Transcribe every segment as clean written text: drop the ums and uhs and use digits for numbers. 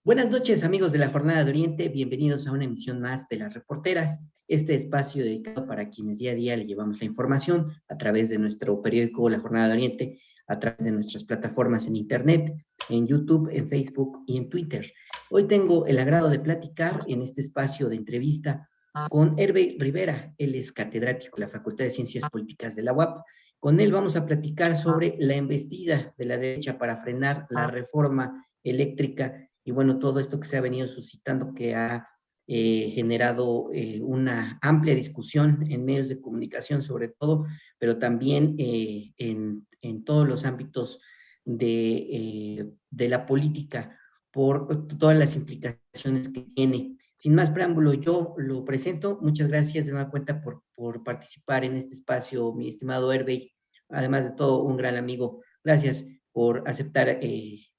Buenas noches, amigos de la Jornada de Oriente. Bienvenidos a una emisión más de Las Reporteras, este espacio dedicado para quienes día a día le llevamos la información a través de nuestro periódico La Jornada de Oriente, a través de nuestras plataformas en Internet, en YouTube, en Facebook y en Twitter. Hoy tengo el agrado de platicar en este espacio de entrevista con Hervé Rivera. Él es catedrático de la Facultad de Ciencias Políticas de la UAP. Con él vamos a platicar sobre la embestida de la derecha para frenar la reforma eléctrica y bueno, todo esto que se ha venido suscitando, que ha generado una amplia discusión en medios de comunicación sobre todo, pero también en todos los ámbitos de la política, por todas las implicaciones que tiene. Sin más preámbulo, yo lo presento. Muchas gracias de nueva cuenta por participar en este espacio, mi estimado Hervé. Además de todo, un gran amigo. Gracias por aceptar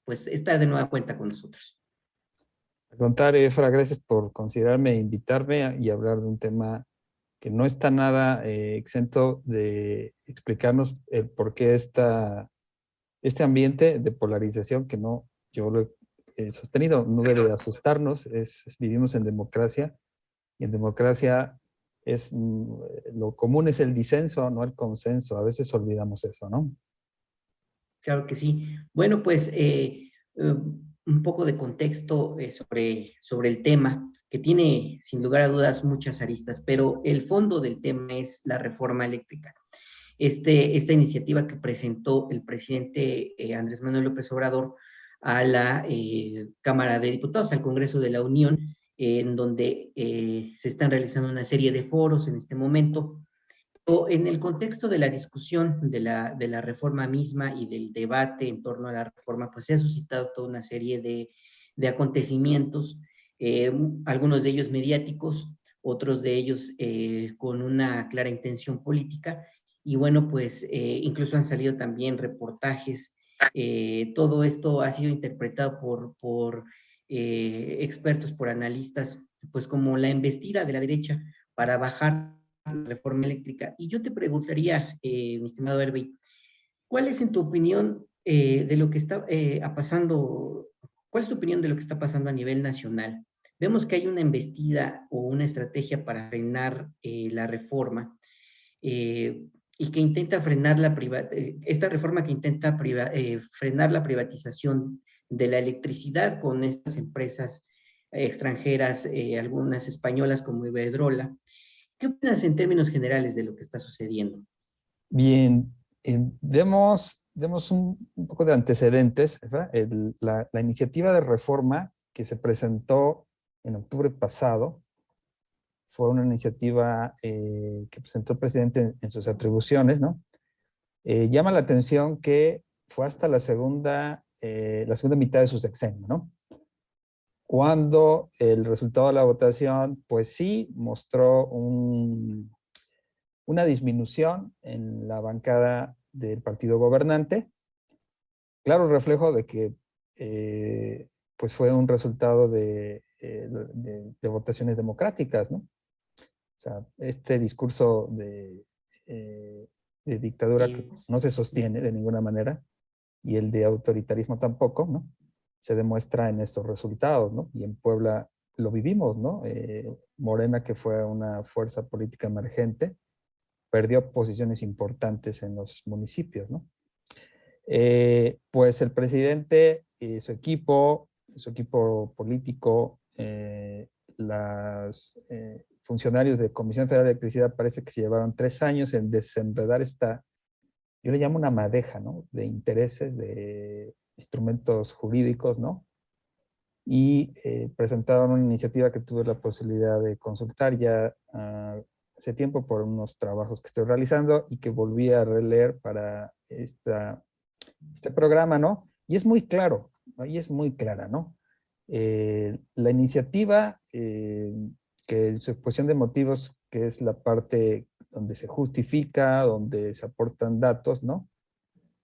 pues estar de nueva cuenta con nosotros. Al contrario, Efra, gracias por considerarme e invitarme y hablar de un tema que no está nada exento de explicarnos el por qué este ambiente de polarización que yo lo he sostenido, no debe de asustarnos. Vivimos en democracia y en democracia lo común es el disenso, no el consenso. A veces olvidamos eso, ¿no? Claro que sí. Bueno, pues un poco de contexto sobre el tema, que tiene sin lugar a dudas muchas aristas, pero el fondo del tema es la reforma eléctrica. Esta iniciativa que presentó el presidente Andrés Manuel López Obrador a la Cámara de Diputados, al Congreso de la Unión, en donde se están realizando una serie de foros en este momento. En el contexto de la discusión de la reforma misma y del debate en torno a la reforma, pues se ha suscitado toda una serie de acontecimientos, algunos de ellos mediáticos, otros de ellos con una clara intención política, y bueno, pues incluso han salido también reportajes. Todo esto ha sido interpretado por expertos, por analistas, pues como la embestida de la derecha para bajar la reforma eléctrica. Y yo te preguntaría, mi estimado Hervé, ¿cuál es en tu opinión de lo que está pasando, cuál es tu opinión de lo que está pasando a nivel nacional? Vemos que hay una embestida o una estrategia para frenar la reforma y que intenta frenar esta reforma que intenta frenar la privatización de la electricidad con estas empresas extranjeras, algunas españolas como Iberdrola. ¿Qué opinas en términos generales de lo que está sucediendo? Bien, demos un poco de antecedentes. La iniciativa de reforma que se presentó en octubre pasado fue una iniciativa que presentó el presidente en sus atribuciones, ¿no? Llama la atención que fue hasta la segunda mitad de su sexenio, ¿no? Cuando el resultado de la votación, pues sí, mostró una disminución en la bancada del partido gobernante. Claro, reflejo de que pues fue un resultado de votaciones democráticas, ¿no? O sea, este discurso de dictadura que no se sostiene de ninguna manera, y el de autoritarismo tampoco, ¿no? Se demuestra en estos resultados, ¿no? Y en Puebla lo vivimos, ¿no? Morena, que fue una fuerza política emergente, perdió posiciones importantes en los municipios, ¿no? Pues el presidente y su equipo político, los funcionarios de Comisión Federal de Electricidad parece que se llevaron 3 años en desenredar yo le llamo una madeja, ¿no? De intereses, de instrumentos jurídicos, ¿no? Y presentaron una iniciativa que tuve la posibilidad de consultar ya hace tiempo por unos trabajos que estoy realizando y que volví a releer para este programa, ¿no? Y es muy claro, ¿no? Y es muy clara, ¿no? La iniciativa, que en su exposición de motivos, que es la parte donde se justifica, donde se aportan datos, ¿no?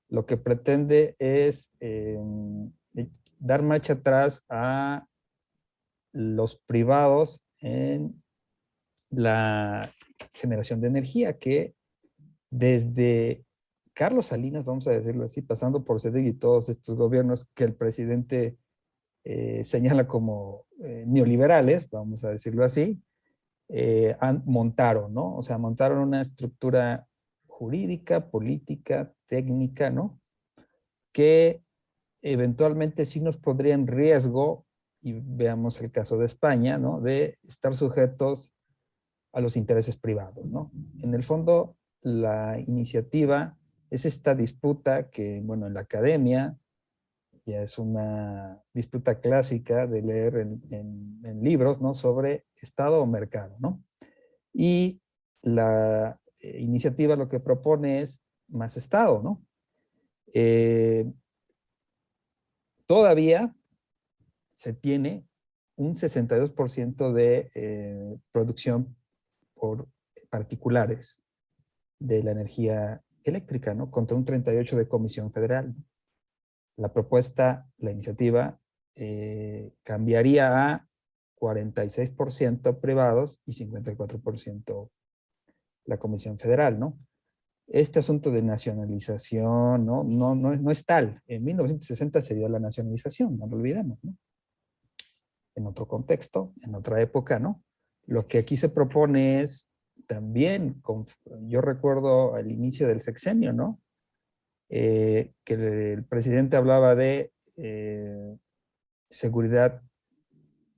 Lo que pretende es dar marcha atrás a los privados en la generación de energía, que desde Carlos Salinas, vamos a decirlo así, pasando por Cedillo y todos estos gobiernos que el presidente señala como neoliberales, vamos a decirlo así, montaron, ¿no? O sea, montaron una estructura jurídica, política, técnica, ¿no? Que eventualmente sí nos pondría en riesgo, y veamos el caso de España, ¿no? De estar sujetos a los intereses privados, ¿no? En el fondo, la iniciativa es esta disputa que, bueno, en la academia ya es una disputa clásica de leer en libros, ¿no? Sobre Estado o mercado, ¿no? Y la iniciativa lo que propone es más Estado, ¿no? Eh, Todavía se tiene un 62% de producción por particulares de la energía eléctrica, ¿no? Contra un 38% de Comisión Federal. La propuesta, la iniciativa, cambiaría a 46% privados y 54% la Comisión Federal, ¿no? Este asunto de nacionalización, no es tal. En 1960 se dio la nacionalización, no lo olvidemos, ¿no? En otro contexto, en otra época, ¿no? Lo que aquí se propone es también, yo recuerdo al inicio del sexenio, ¿no? Que el presidente hablaba de seguridad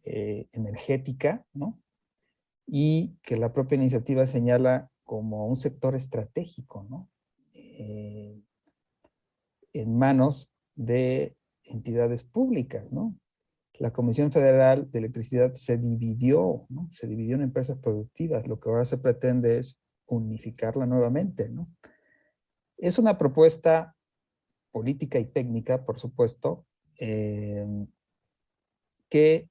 energética, ¿no? Y que la propia iniciativa señala como un sector estratégico, ¿no? En manos de entidades públicas, ¿no? La Comisión Federal de Electricidad se dividió, ¿no? Se dividió en empresas productivas. Lo que ahora se pretende es unificarla nuevamente, ¿no? Es una propuesta política y técnica, por supuesto, que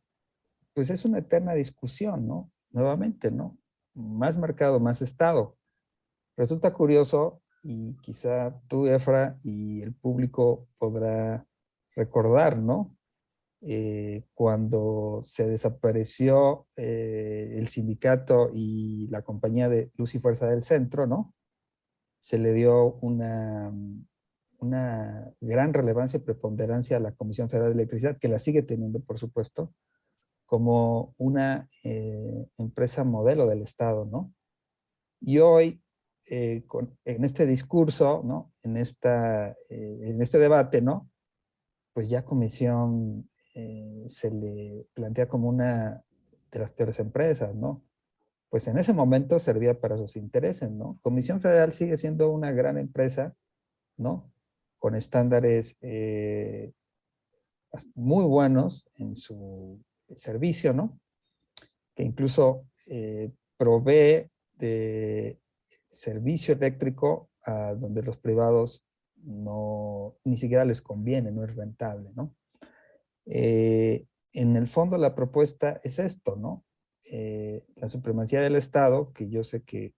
pues es una eterna discusión, ¿no? Nuevamente, ¿no? Más mercado, más Estado. Resulta curioso, y quizá tú, Efra, y el público podrá recordar, ¿no? Cuando se desapareció el sindicato y la compañía de Luz y Fuerza del Centro, ¿no? Se le dio una gran relevancia y preponderancia a la Comisión Federal de Electricidad, que la sigue teniendo, por supuesto, como una empresa modelo del Estado, ¿no? Y hoy, en este discurso, ¿no? En este debate, ¿no? Pues ya Comisión se le plantea como una de las peores empresas, ¿no? Pues en ese momento servía para sus intereses, ¿no? Comisión Federal sigue siendo una gran empresa, ¿no? Con estándares muy buenos en su servicio, ¿no? Que incluso provee de servicio eléctrico a donde los privados ni siquiera les conviene, no es rentable, ¿no? En el fondo la propuesta es esto, ¿no? La supremacía del Estado, que yo sé que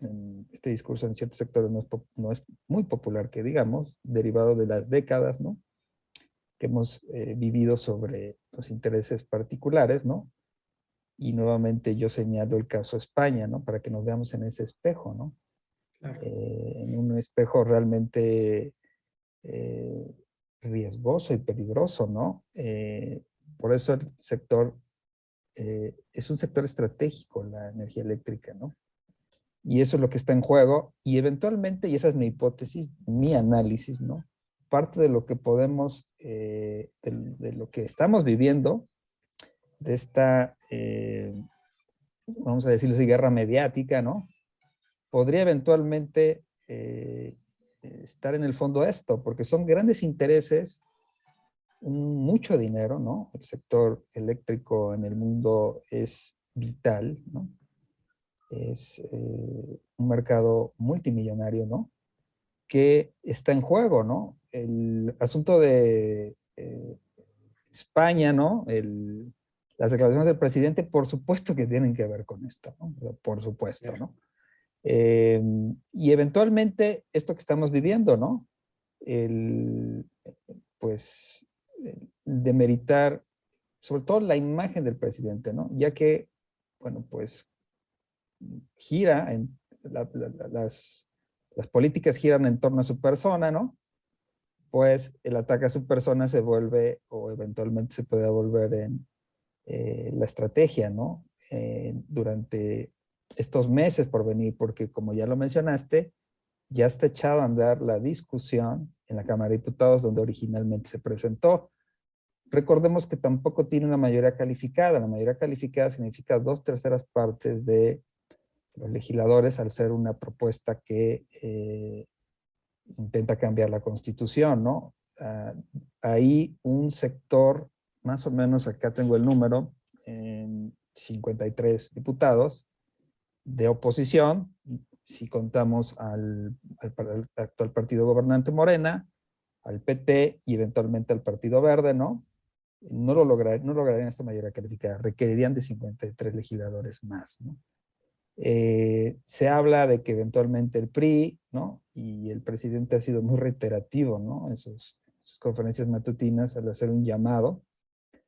en este discurso en ciertos sectores no es muy popular, que digamos, derivado de las décadas, ¿no? Que hemos vivido sobre los intereses particulares, ¿no? Y nuevamente yo señalo el caso España, ¿no? Para que nos veamos en ese espejo, ¿no? Claro. En un espejo realmente riesgoso y peligroso, ¿no? Por eso el sector es un sector estratégico, la energía eléctrica, ¿no? Y eso es lo que está en juego y eventualmente, y esa es mi hipótesis, mi análisis, ¿no? Parte de lo que podemos, de lo que estamos viviendo, de esta, vamos a decirlo así, guerra mediática, ¿no? Podría eventualmente estar en el fondo esto, porque son grandes intereses, mucho dinero, ¿no? El sector eléctrico en el mundo es vital, ¿no? Es un mercado multimillonario, ¿no? Que está en juego, ¿no? El asunto de España, ¿no? Las declaraciones del presidente, por supuesto que tienen que ver con esto, ¿no? Por supuesto, ¿no? Y eventualmente esto que estamos viviendo, ¿no? Pues, demeritar sobre todo la imagen del presidente, ¿no? Ya que, bueno, pues gira en las las políticas giran en torno a su persona, ¿no? Pues el ataque a su persona se vuelve, o eventualmente se puede volver en la estrategia, ¿no? Durante estos meses por venir, porque como ya lo mencionaste, ya está echado a andar la discusión en la Cámara de Diputados donde originalmente se presentó. Recordemos que tampoco tiene una mayoría calificada. La mayoría calificada significa 2/3 de los legisladores al ser una propuesta que intenta cambiar la Constitución, ¿no? Ahí un sector, más o menos acá tengo el número, 53 diputados de oposición, si contamos al actual partido gobernante Morena, al PT y eventualmente al Partido Verde, ¿no? No lograrían esta mayoría calificada, requerirían de 53 legisladores más, ¿no? Se habla de que eventualmente el PRI, ¿no? Y el presidente ha sido muy reiterativo, ¿no? En sus conferencias matutinas al hacer un llamado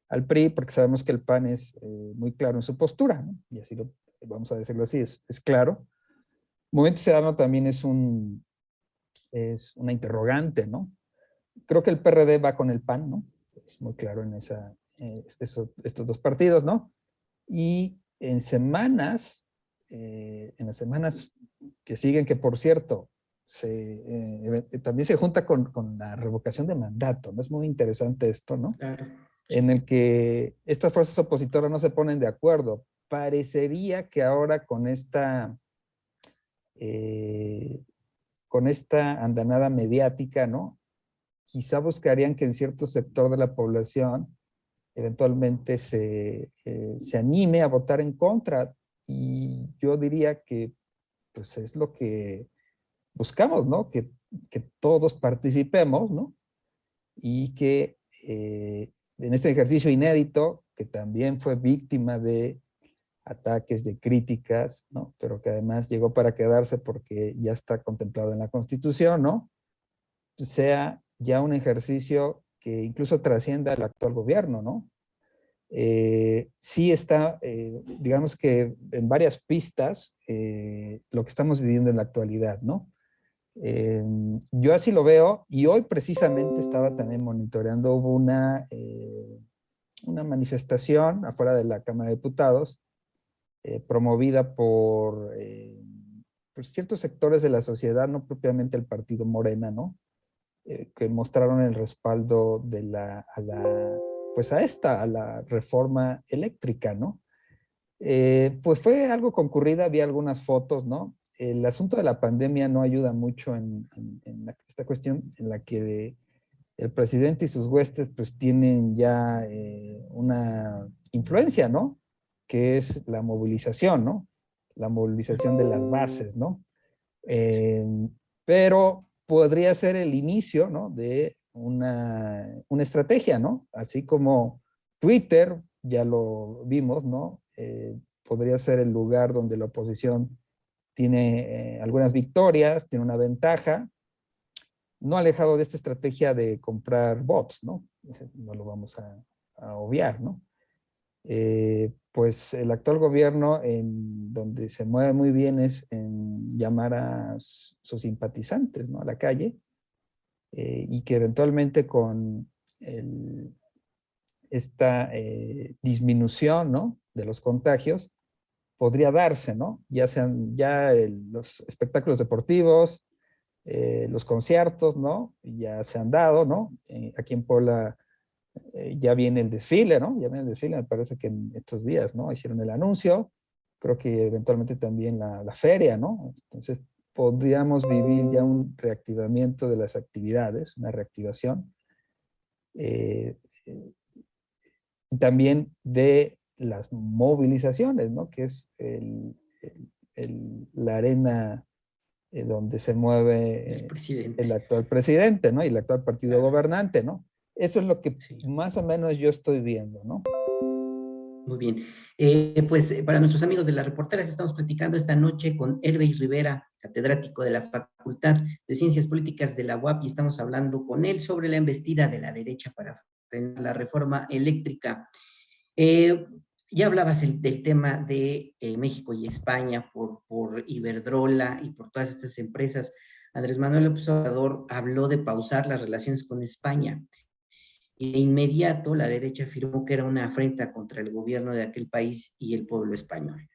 al PRI, porque sabemos que el PAN es muy claro en su postura, ¿no? Y así lo vamos a decirlo así, es claro. Movimiento Ciudadano también es una interrogante, ¿no? Creo que el PRD va con el PAN, ¿no? Es muy claro en estos dos partidos, ¿no? Y en las semanas que siguen, que por cierto, también se junta con la revocación de mandato, ¿no? Es muy interesante esto, ¿no? Claro. En el que estas fuerzas opositoras no se ponen de acuerdo. Parecería que ahora con esta andanada mediática, ¿no? Quizá buscarían que en cierto sector de la población eventualmente se anime a votar en contra. Y yo diría que pues es lo que buscamos, ¿no? Que todos participemos, ¿no? Y que en este ejercicio inédito, que también fue víctima de ataques, de críticas, ¿no? Pero que además llegó para quedarse porque ya está contemplado en la Constitución, ¿no? Sea ya un ejercicio que incluso trascienda el actual gobierno, ¿no? Sí está, digamos que en varias pistas, lo que estamos viviendo en la actualidad, ¿no? Yo así lo veo y hoy precisamente estaba también monitoreando, hubo una manifestación afuera de la Cámara de Diputados promovida por ciertos sectores de la sociedad, no propiamente el partido Morena, ¿no? Que mostraron el respaldo pues a la reforma eléctrica, ¿no? Pues fue algo concurrida, vi algunas fotos, ¿no? El asunto de la pandemia no ayuda mucho en esta cuestión en la que el presidente y sus huestes pues tienen ya una influencia, ¿no? Que es la movilización, ¿no? La movilización de las bases, ¿no? Eh, pero podría ser el inicio, ¿no? De una estrategia, ¿no? Así como Twitter, ya lo vimos, ¿no? Podría ser el lugar donde la oposición tiene algunas victorias, tiene una ventaja, no alejado de esta estrategia de comprar bots, ¿no? No lo vamos a obviar, ¿no? Pues el actual gobierno en donde se mueve muy bien es en llamar a sus simpatizantes, ¿no? A la calle y que eventualmente con esta disminución, ¿no? De los contagios podría darse, ¿no? Ya sean los espectáculos deportivos, los conciertos, ¿no? Ya se han dado, ¿no? Aquí en Puebla ya viene el desfile, ¿no? Ya viene el desfile, me parece que en estos días, ¿no? Hicieron el anuncio, creo que eventualmente también la feria, ¿no? Entonces, podríamos vivir ya un reactivamiento de las actividades, una reactivación, eh, y también de las movilizaciones, ¿no? Que es la arena donde se mueve el Presidente. actual presidente, ¿no? Y el actual partido Claro. gobernante, ¿no? Eso es lo que Sí. más o menos yo estoy viendo, ¿no? Muy bien. Pues para nuestros amigos de las reporteras, estamos platicando esta noche con Hervey Rivera, catedrático de la Facultad de Ciencias Políticas de la UAP, y estamos hablando con él sobre la embestida de la derecha para frenar la reforma eléctrica. Eh, ya hablabas del tema de México y España por Iberdrola y por todas estas empresas. Andrés Manuel López Obrador habló de pausar las relaciones con España. Y de inmediato la derecha afirmó que era una afrenta contra el gobierno de aquel país y el pueblo español.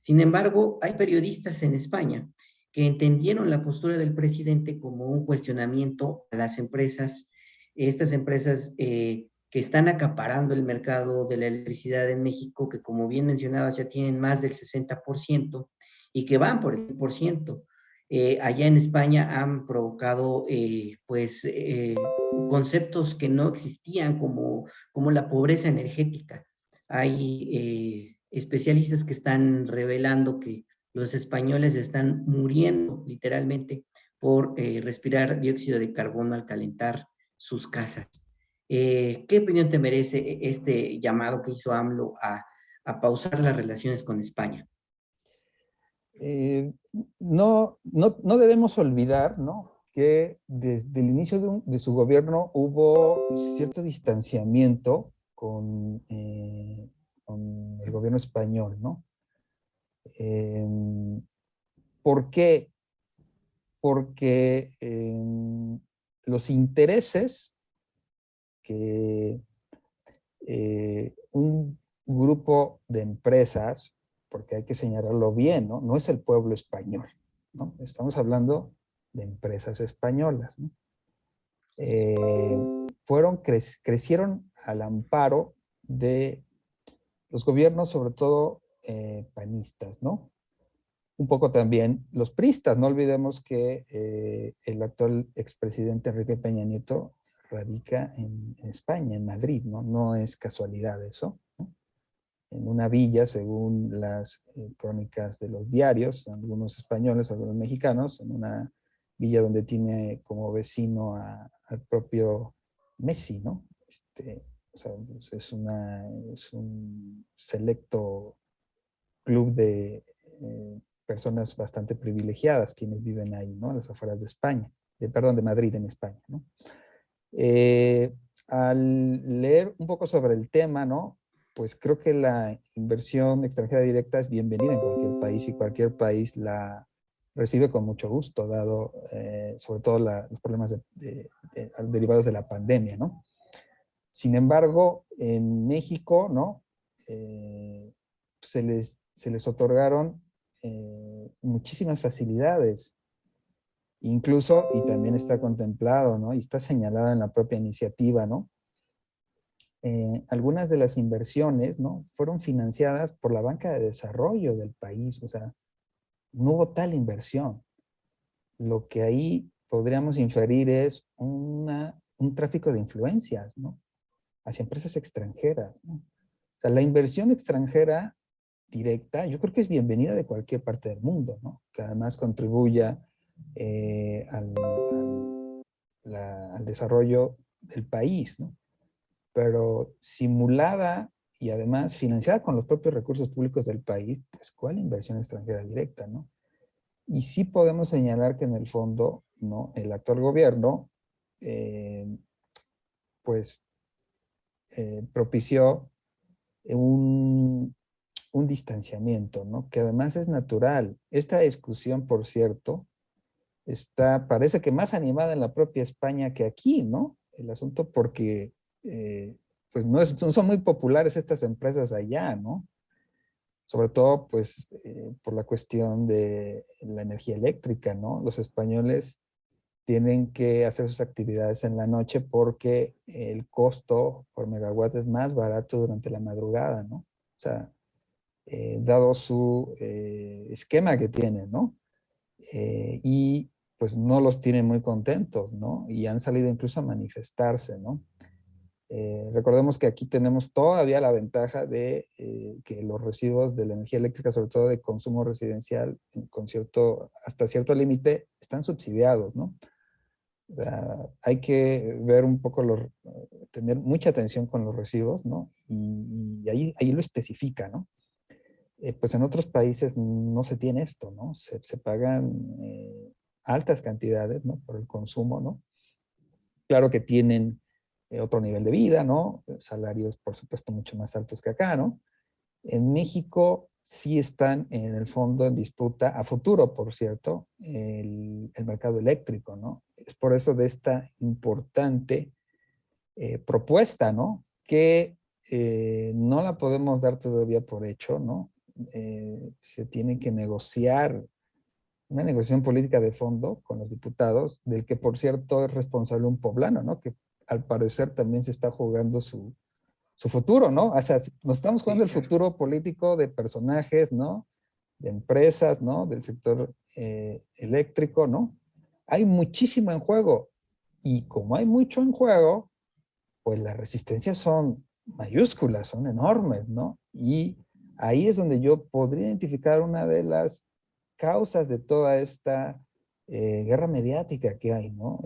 Sin embargo, hay periodistas en España que entendieron la postura del presidente como un cuestionamiento a las empresas, estas empresas que están acaparando el mercado de la electricidad en México, que como bien mencionabas ya tienen más del 60% y que van por el 100%. Allá en España han provocado conceptos que no existían como la pobreza energética. Hay especialistas que están revelando que los españoles están muriendo literalmente por respirar dióxido de carbono al calentar sus casas. ¿Qué opinión te merece este llamado que hizo AMLO a pausar las relaciones con España? No debemos olvidar, ¿no?, que desde el inicio de su gobierno hubo cierto distanciamiento con el gobierno español, ¿no? ¿Por qué? Porque los intereses que un grupo de empresas, porque hay que señalarlo bien, ¿no? No es el pueblo español, ¿no? Estamos hablando de empresas españolas, ¿no? Crecieron al amparo de los gobiernos, sobre todo panistas, ¿no? Un poco también los priistas. No olvidemos que el actual expresidente Enrique Peña Nieto radica en España, en Madrid, ¿no? No es casualidad eso, ¿no? En una villa, según las crónicas de los diarios, algunos españoles, algunos mexicanos, en una villa donde tiene como vecino al propio Messi, ¿no? O sea, pues es un selecto club de personas bastante privilegiadas quienes viven ahí, ¿no? A las afueras de España, perdón, de Madrid, en España, ¿no? Al leer un poco sobre el tema, ¿no?, pues creo que la inversión extranjera directa es bienvenida en cualquier país y cualquier país la recibe con mucho gusto, dado sobre todo los problemas derivados de la pandemia, ¿no? Sin embargo, en México, ¿no?, se les otorgaron muchísimas facilidades, incluso, y también está contemplado, ¿no?, y está señalado en la propia iniciativa, ¿no?, algunas de las inversiones, ¿no?, fueron financiadas por la banca de desarrollo del país. O sea, no hubo tal inversión. Lo que ahí podríamos inferir es un tráfico de influencias, ¿no?, hacia empresas extranjeras, ¿no? O sea, la inversión extranjera directa, yo creo que es bienvenida de cualquier parte del mundo, ¿no?, que además contribuya al desarrollo del país, ¿no? Pero simulada y además financiada con los propios recursos públicos del país, pues ¿cuál inversión extranjera directa, no? Y sí podemos señalar que en el fondo, ¿no?, el actual gobierno, pues, propició un distanciamiento, ¿no?, que además es natural. Esta discusión, por cierto, parece que más animada en la propia España que aquí, ¿no? El asunto porque, pues, no son muy populares estas empresas allá, ¿no? Sobre todo, pues, por la cuestión de la energía eléctrica, ¿no? Los españoles tienen que hacer sus actividades en la noche porque el costo por megawatt es más barato durante la madrugada, ¿no? O sea, dado su esquema que tienen, ¿no? Y pues no los tienen muy contentos, ¿no? Y han salido incluso a manifestarse, ¿no? Recordemos que aquí tenemos todavía la ventaja de que los recibos de la energía eléctrica, sobre todo de consumo residencial, hasta cierto límite, están subsidiados, ¿no? O sea, hay que ver un poco, tener mucha atención con los recibos, ¿no? Y ahí lo especifica, ¿no? Pues en otros países no se tiene esto, ¿no? Se pagan altas cantidades, ¿no?, por el consumo, ¿no? Claro que tienen otro nivel de vida, ¿no? Salarios, por supuesto, mucho más altos que acá, ¿no? En México, sí están en el fondo en disputa, a futuro, por cierto, el mercado eléctrico, ¿no? Es por eso de esta importante propuesta, ¿no? Que no la podemos dar todavía por hecho, ¿no? Se tiene que negociar una negociación política de fondo con los diputados, del que por cierto es responsable un poblano, ¿no? Que al parecer también se está jugando su futuro, ¿no? O sea, nos estamos jugando el futuro político de personajes, ¿no? De empresas, ¿no? Del sector eléctrico, ¿no? Hay muchísimo en juego. Y como hay mucho en juego, pues las resistencias son mayúsculas, son enormes, ¿no? Y ahí es donde yo podría identificar una de las causas de toda esta guerra mediática que hay, ¿no?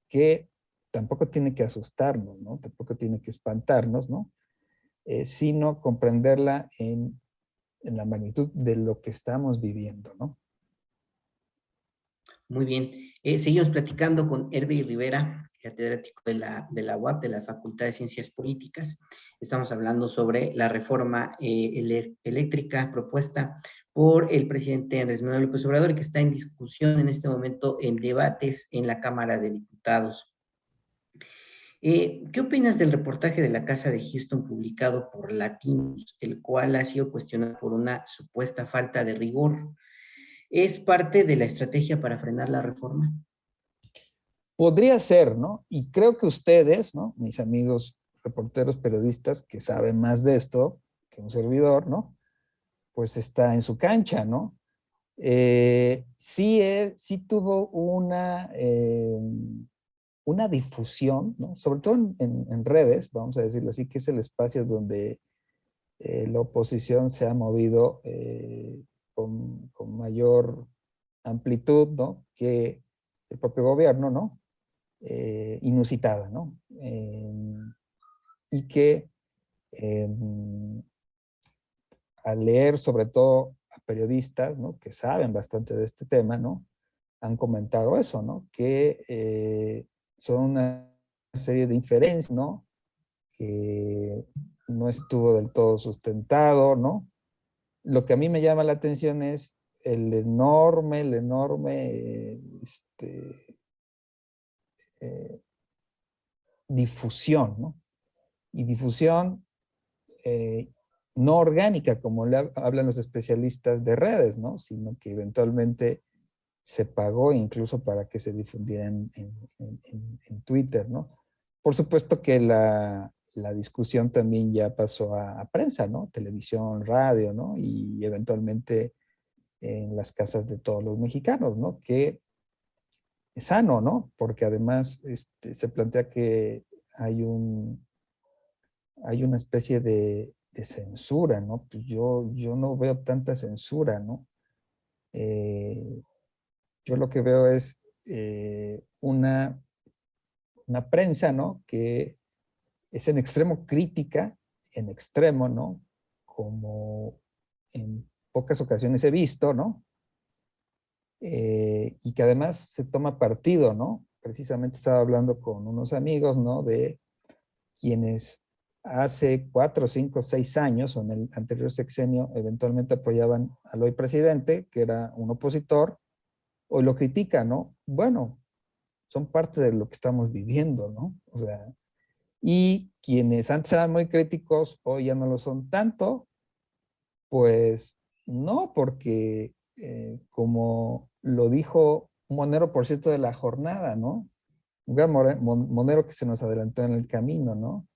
Que tampoco tiene que asustarnos, ¿no? Tampoco tiene que espantarnos, ¿no? Sino comprenderla en la magnitud de lo que estamos viviendo, ¿no? Muy bien. Seguimos platicando con Hervey Rivera, catedrático de la UAP, de la Facultad de Ciencias Políticas. Estamos hablando sobre la reforma eléctrica propuesta por el presidente Andrés Manuel López Obrador, que está en discusión en este momento en debates en la Cámara de Diputados. ¿Qué opinas del reportaje de la Casa de Houston publicado por Latinos, el cual ha sido cuestionado por una supuesta falta de rigor? ¿Es parte de la estrategia para frenar la reforma? Podría ser, ¿no? Y creo que ustedes, ¿no? Mis amigos reporteros, periodistas que saben más de esto que un servidor, ¿no? Pues está en su cancha, ¿no? Sí tuvo una difusión, ¿no? Sobre todo en redes, vamos a decirlo así, que es el espacio donde la oposición se ha movido con mayor amplitud, ¿no? Que el propio gobierno, ¿no? Inusitada, ¿no? Y que eh, al leer sobre todo a periodistas, ¿no? Que saben bastante de este tema, ¿no? Han comentado eso, ¿no? Que son una serie de inferencias, ¿no? Que no estuvo del todo sustentado, ¿no? Lo que a mí me llama la atención es el enorme eh, difusión, ¿no? Y difusión eh, no orgánica, como hablan los especialistas de redes, ¿no? Sino que eventualmente se pagó incluso para que se difundiera en Twitter, ¿no? Por supuesto que la discusión también ya pasó a prensa, ¿no? Televisión, radio, ¿no? Y eventualmente en las casas de todos los mexicanos, ¿no? Que es sano, ¿no? Porque además se plantea que hay hay una especie de censura, ¿no? Pues yo no veo tanta censura, ¿no? Eh, yo lo que veo es una prensa, ¿no? Que es en extremo crítica, en extremo, ¿no? Como en pocas ocasiones he visto, ¿no? Y que además se toma partido, ¿no? Precisamente estaba hablando con unos amigos, ¿no? De quienes hace 4, 5, 6 años, o en el anterior sexenio, eventualmente apoyaban al hoy presidente, que era un opositor, hoy lo critican, ¿no? Bueno, son parte de lo que estamos viviendo, ¿no? O sea, y quienes antes eran muy críticos, hoy ya no lo son tanto, pues no, porque como lo dijo un monero, por cierto, de la jornada, ¿no? Un gran monero que se nos adelantó en el camino, ¿no?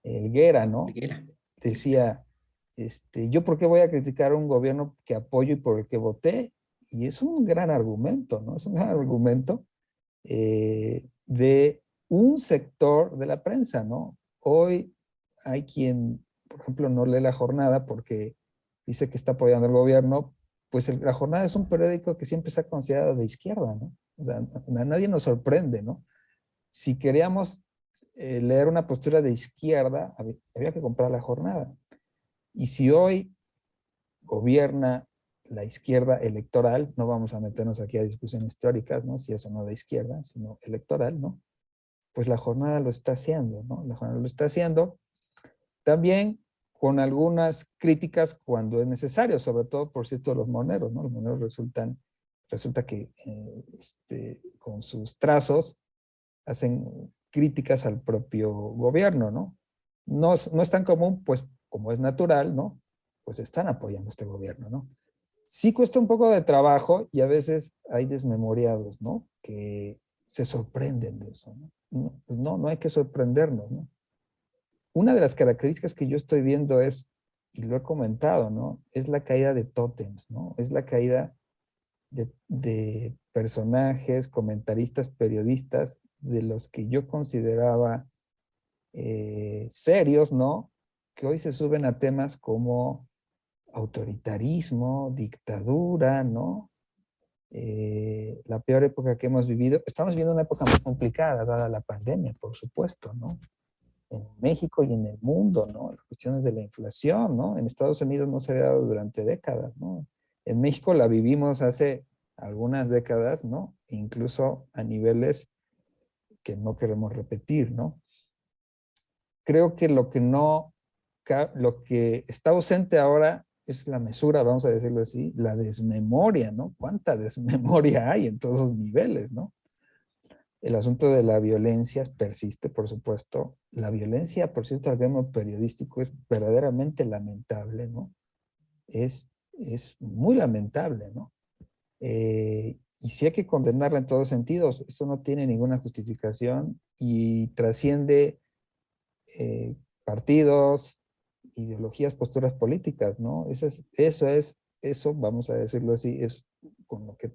Helguera, ¿no? Higuera. Decía, yo por qué voy a criticar a un gobierno que apoyo y por el que voté, y es un gran argumento, ¿no? Es un gran argumento de un sector de la prensa, ¿no? Hoy hay quien, por ejemplo, no lee La Jornada porque dice que está apoyando al gobierno, pues La Jornada es un periódico que siempre se ha considerado de izquierda, ¿no? O sea, a nadie nos sorprende, ¿no? Si queríamos leer una postura de izquierda, había que comprar La Jornada. Y si hoy gobierna la izquierda electoral, no vamos a meternos aquí a discusiones históricas, ¿no? Si eso no de izquierda, sino electoral, ¿no? Pues La Jornada lo está haciendo, ¿no? La Jornada lo está haciendo. También con algunas críticas cuando es necesario, sobre todo, por cierto, los moneros, ¿no? Los moneros resulta que con sus trazos hacen críticas al propio gobierno, ¿no? No es tan común, pues como es natural, ¿no? Pues están apoyando a este gobierno, ¿no? Sí cuesta un poco de trabajo y a veces hay desmemoriados, ¿no? Que se sorprenden de eso, ¿no? No, pues no hay que sorprendernos, ¿no? Una de las características que yo estoy viendo es, y lo he comentado, ¿no? Es la caída de tótems, ¿no? Es la caída de personajes, comentaristas, periodistas, de los que yo consideraba serios, ¿no? Que hoy se suben a temas como autoritarismo, dictadura, ¿no? La peor época que hemos vivido. Estamos viviendo una época muy complicada, dada la pandemia, por supuesto, ¿no? En México y en el mundo, ¿no? Las cuestiones de la inflación, ¿no? En Estados Unidos no se había dado durante décadas, ¿no? En México la vivimos hace algunas décadas, ¿no? Incluso a niveles que no queremos repetir, ¿no? Creo que lo que está ausente ahora es la mesura, vamos a decirlo así, la desmemoria, ¿no? ¿Cuánta desmemoria hay en todos esos niveles, ¿no? El asunto de la violencia persiste, por supuesto. La violencia, por cierto, al gremio periodístico es verdaderamente lamentable, ¿no? Es muy lamentable, ¿no? Y sí hay que condenarla en todos sentidos. Eso no tiene ninguna justificación y trasciende partidos, ideologías, posturas políticas, ¿no? Eso, vamos a decirlo así, es con lo que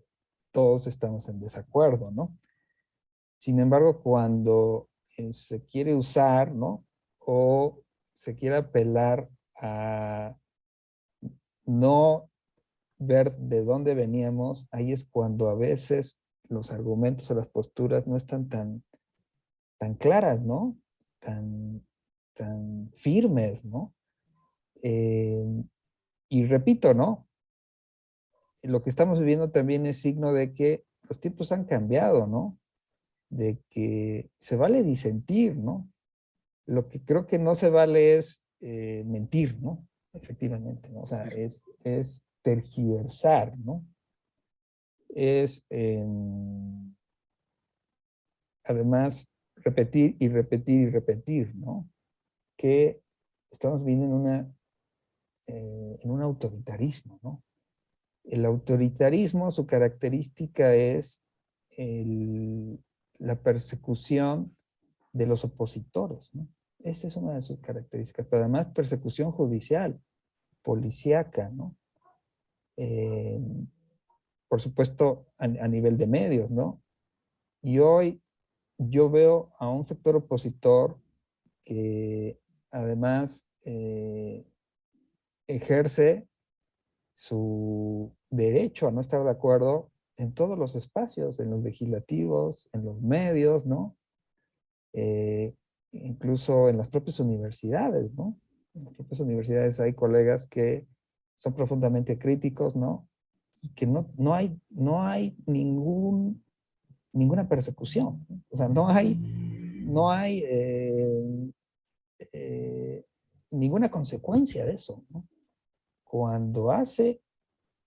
todos estamos en desacuerdo, ¿no? Sin embargo, cuando se quiere usar, ¿no? O se quiere apelar a no ver de dónde veníamos, ahí es cuando a veces los argumentos o las posturas no están tan claras, ¿no? Tan firmes, ¿no? Eh, y repito, ¿no? Lo que estamos viviendo también es signo de que los tiempos han cambiado, ¿no? De que se vale disentir, ¿no? Lo que creo que no se vale es mentir, ¿no? Efectivamente, ¿no? O sea, es tergiversar, ¿no? Es, además, repetir y repetir y repetir, ¿no? Que estamos viviendo en un autoritarismo, ¿no? El autoritarismo, su característica es la persecución de los opositores, ¿no? Esa es una de sus características, pero además persecución judicial, policíaca, ¿no? Eh, por supuesto, a nivel de medios, ¿no? Y hoy yo veo a un sector opositor que además ejerce su derecho a no estar de acuerdo en todos los espacios, en los legislativos, en los medios, ¿no? Incluso en las propias universidades, ¿no? En las propias universidades hay colegas que son profundamente críticos, ¿no? Y que no hay ninguna persecución, ¿no? O sea, no hay eh, ninguna consecuencia de eso, ¿no? Cuando hace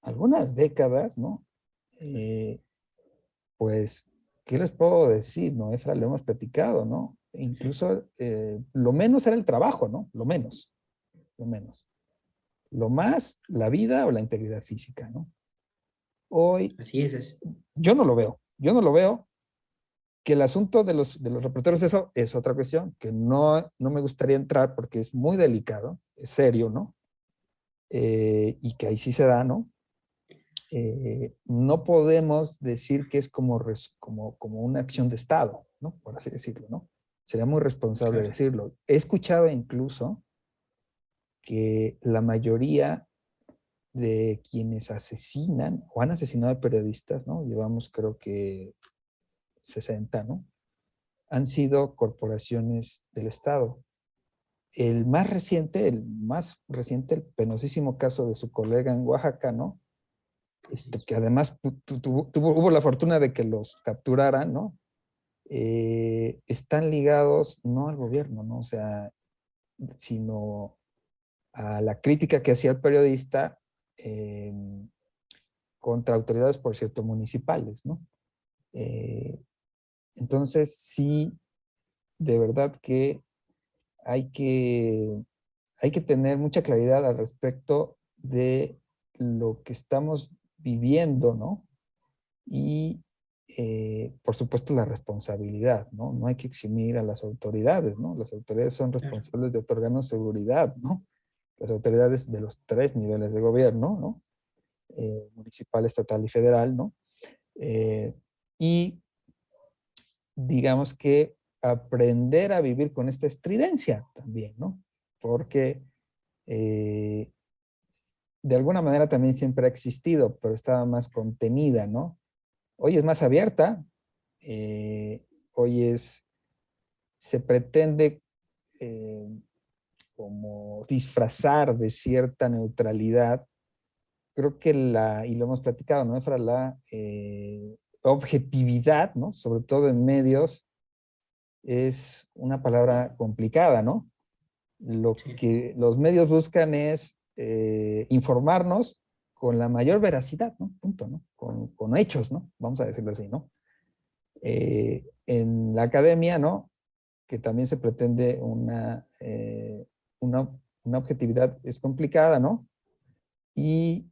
algunas décadas, ¿no? Eh, pues, ¿qué les puedo decir, no? Efra, lo hemos platicado, ¿no? Incluso lo menos era el trabajo, ¿no? Lo menos, lo menos. Lo más, la vida o la integridad física, ¿no? Hoy, Así es. yo no lo veo. Que el asunto de los reporteros, eso es otra cuestión, que no me gustaría entrar porque es muy delicado, es serio, ¿no? Y que ahí sí se da, ¿no? No podemos decir que es como una acción de Estado, ¿no? Por así decirlo, ¿no? Sería muy responsable Claro. decirlo. He escuchado incluso que la mayoría de quienes asesinan o han asesinado a periodistas, ¿no? Llevamos creo que 60, ¿no? Han sido corporaciones del Estado. El penosísimo caso de su colega en Oaxaca, ¿no? Que además hubo la fortuna de que los capturaran, ¿no? Están ligados no al gobierno, ¿no? O sea, sino a la crítica que hacía el periodista contra autoridades, por cierto, municipales, ¿no? Entonces, sí, de verdad que hay que, hay que tener mucha claridad al respecto de lo que estamos viviendo, ¿no? Y, por supuesto, la responsabilidad, ¿no? No hay que eximir a las autoridades, ¿no? Las autoridades son Claro. responsables de otorgarnos seguridad, ¿no? Las autoridades de los 3 niveles de gobierno, ¿no? Municipal, estatal y federal, ¿no? Eh, y digamos que aprender a vivir con esta estridencia también, ¿no? Porque eh, de alguna manera también siempre ha existido, pero estaba más contenida, ¿no? Hoy es más abierta, hoy se pretende eh, como disfrazar de cierta neutralidad. Creo que y lo hemos platicado, ¿no, Efra? La objetividad, ¿no? Sobre todo en medios, es una palabra complicada, ¿no? Lo Sí, que los medios buscan es informarnos con la mayor veracidad, ¿no? Punto, ¿no? Con hechos, ¿no? Vamos a decirlo así, ¿no? En la academia, ¿no? Que también se pretende una, una objetividad, es complicada, ¿no? Y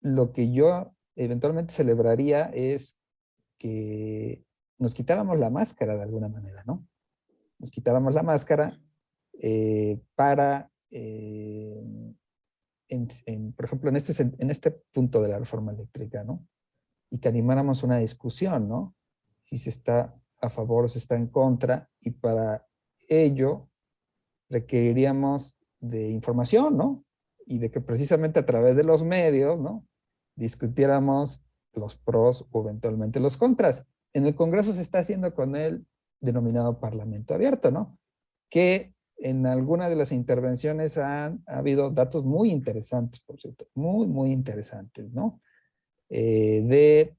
lo que yo eventualmente celebraría es que nos quitáramos la máscara de alguna manera, ¿no? Nos quitáramos la máscara para, por ejemplo, en este punto de la reforma eléctrica, ¿no? Y que animáramos una discusión, ¿no? Si se está a favor o se está en contra, y para ello requeriríamos de información, ¿no? Y de que precisamente a través de los medios, ¿no? Discutiéramos los pros o eventualmente los contras. En el Congreso se está haciendo con el denominado Parlamento Abierto, ¿no? Que en alguna de las intervenciones ha habido datos muy interesantes, por cierto, muy, muy interesantes, ¿no? De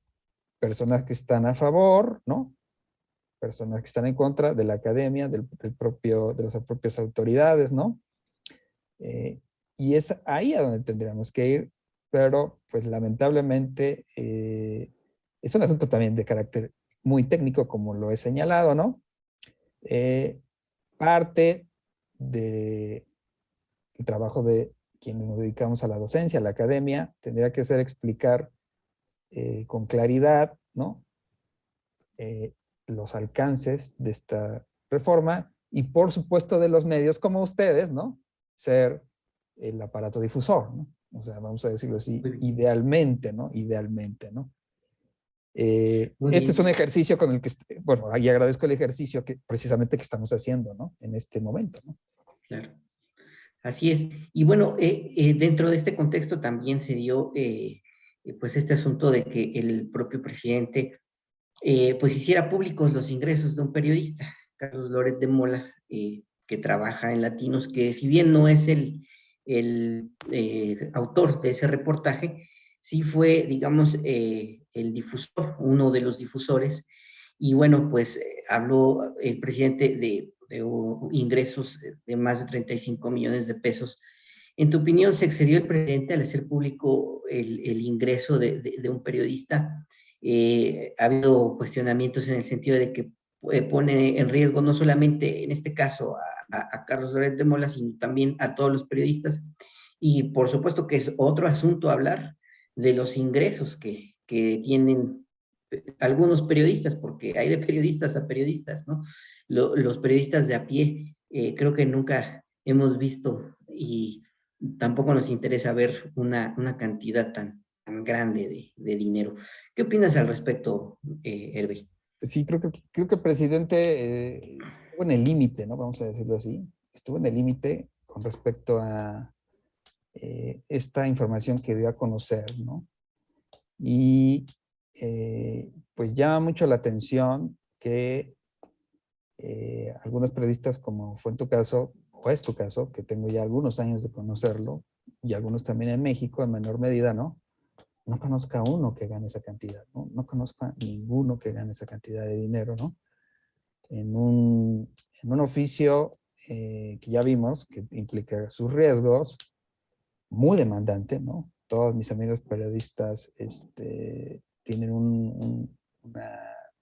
personas que están a favor, ¿no? Personas que están en contra de la academia, de las propias autoridades, ¿no? Eh, y es ahí a donde tendríamos que ir, pero pues lamentablemente es un asunto también de carácter muy técnico, como lo he señalado, ¿no? Eh, Parte del trabajo de quienes nos dedicamos a la docencia, a la academia, tendría que ser explicar con claridad, ¿no? Eh, los alcances de esta reforma y por supuesto de los medios como ustedes, ¿no? Ser el aparato difusor, ¿no? O sea, vamos a decirlo así, muy bien. idealmente, ¿no? Idealmente, ¿no? Muy Este es un bien, ejercicio con el que, bueno, ahí agradezco el ejercicio que precisamente que estamos haciendo, ¿no? En este momento, ¿no? claro. Así es. Y bueno, dentro de este contexto también se dio pues este asunto de que el propio presidente pues hiciera públicos los ingresos de un periodista, Carlos Loret de Mola, que trabaja en Latinos, que si bien no es el autor de ese reportaje, sí fue, digamos, el difusor, uno de los difusores, y bueno, pues habló el presidente de ingresos de más de 35 millones de pesos. ¿En tu opinión se excedió el presidente al hacer público el ingreso de un periodista? Ha habido cuestionamientos en el sentido de que pone en riesgo no solamente en este caso a Carlos Loret de Mola, sino también a todos los periodistas. Y por supuesto que es otro asunto hablar de los ingresos que tienen algunos periodistas, porque hay de periodistas a periodistas, ¿no? Los periodistas de a pie, creo que nunca hemos visto y tampoco nos interesa ver una cantidad tan grande de dinero. ¿Qué opinas al respecto, Hervé? Sí, creo que el presidente estuvo en el límite, ¿no? Vamos a decirlo así. Estuvo en el límite con respecto a esta información que dio a conocer, ¿no? Y pues llama mucho la atención que algunos periodistas, como fue en tu caso, o es tu caso, que tengo ya algunos años de conocerlo, y algunos también en México en menor medida, ¿no? No conozca a uno que gane esa cantidad, ¿no? No conozco a ninguno que gane esa cantidad de dinero, ¿no? En un oficio que ya vimos, que implica sus riesgos, muy demandante, ¿no? Todos mis amigos periodistas tienen